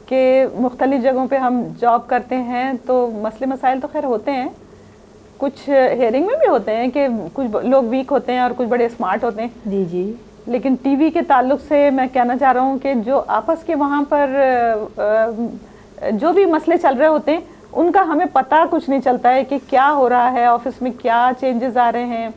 کہ مختلف جگہوں پہ ہم جاب کرتے ہیں تو مسئلے مسائل تو خیر ہوتے ہیں، کچھ ہیئرنگ میں بھی ہوتے ہیں کہ کچھ لوگ ویک ہوتے ہیں اور کچھ بڑے اسمارٹ ہوتے ہیں. جی جی. لیکن ٹی وی کے تعلق سے میں کہنا چاہ رہا ہوں کہ جو آپس کے وہاں پر جو بھی مسئلے چل رہے ہوتے ہیں ان کا ہمیں پتہ کچھ نہیں چلتا ہے کہ کیا ہو رہا ہے، آفس میں کیا چینجز آ رہے ہیں،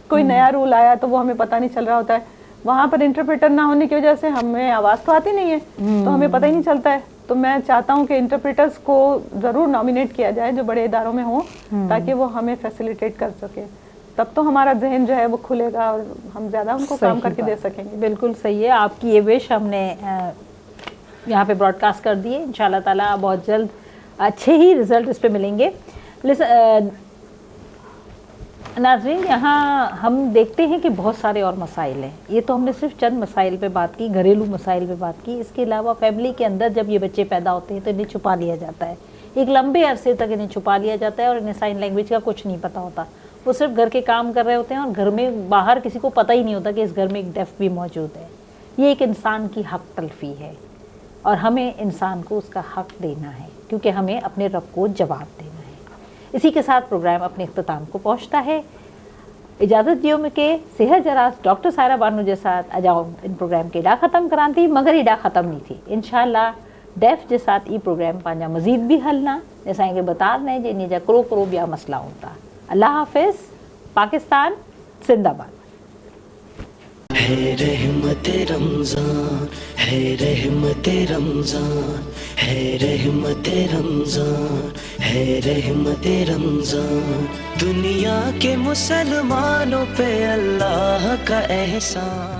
کوئی نیا رول آیا تو وہ ہمیں پتہ نہیں چل رہا ہوتا ہے. وہاں پر انٹرپریٹر نہ ہونے کی وجہ سے ہمیں آواز تو آتی نہیں ہے، تو ہمیں پتہ ہی نہیں چلتا ہے. تو میں چاہتا ہوں کہ انٹرپریٹرز کو ضرور نامینیٹ کیا جائے جو بڑے اداروں میں ہوں، تاکہ وہ ہمیں فیسیلیٹیٹ کر سکے. تب تو ہمارا ذہن جو ہے وہ کھلے گا اور ہم زیادہ ان کو کام کر کے دے سکیں گے. بالکل صحیح ہے. آپ کی یہ وش ہم نے یہاں پہ براڈ کاسٹ کر دی ہے. انشاءاللہ تعالیٰ بہت جلد اچھے ہی رزلٹ اس پہ ملیں گے. ناظرین، یہاں ہم دیکھتے ہیں کہ بہت سارے اور مسائل ہیں. یہ تو ہم نے صرف چند مسائل پہ بات کی، گھریلو مسائل پہ بات کی. اس کے علاوہ فیملی کے اندر جب یہ بچے پیدا ہوتے ہیں تو انہیں چھپا لیا جاتا ہے، ایک لمبے عرصے تک انہیں چھپا لیا جاتا ہے، اور انہیں سائن لینگویج کا کچھ نہیں پتہ ہوتا. وہ صرف گھر کے کام کر رہے ہوتے ہیں، اور گھر میں باہر کسی کو پتہ ہی نہیں ہوتا کہ اس گھر میں ایک ڈیف بھی موجود ہے. یہ ایک انسان کی حق تلفی ہے، اور ہمیں انسان کو اس کا حق دینا ہے، کیونکہ ہمیں اپنے رب کو جواب دینا ہے. اسی کے ساتھ پروگرام اپنے اختتام کو پہنچتا ہے. اجازت دیو میں کہ صحت جراس ڈاکٹر سائرہ بانو کے ساتھ اجاؤ ان پروگرام کے اڈا ختم کران تھی، مگر اڈا ختم نہیں تھی. انشاءاللہ ڈیف کے ساتھ یہ پروگرام پانجا مزید بھی حل نہ جیسا کہ بتا رہے ہیں جن جا کرو بیا مسئلہ ہوتا. اللہ حافظ. پاکستان زندہ باد. ہے رحمت رمضان، ہے رحمت رمضان، ہے رحمت رمضان، ہے رحمت رمضان. دنیا کے مسلمانوں پہ اللہ کا احسان.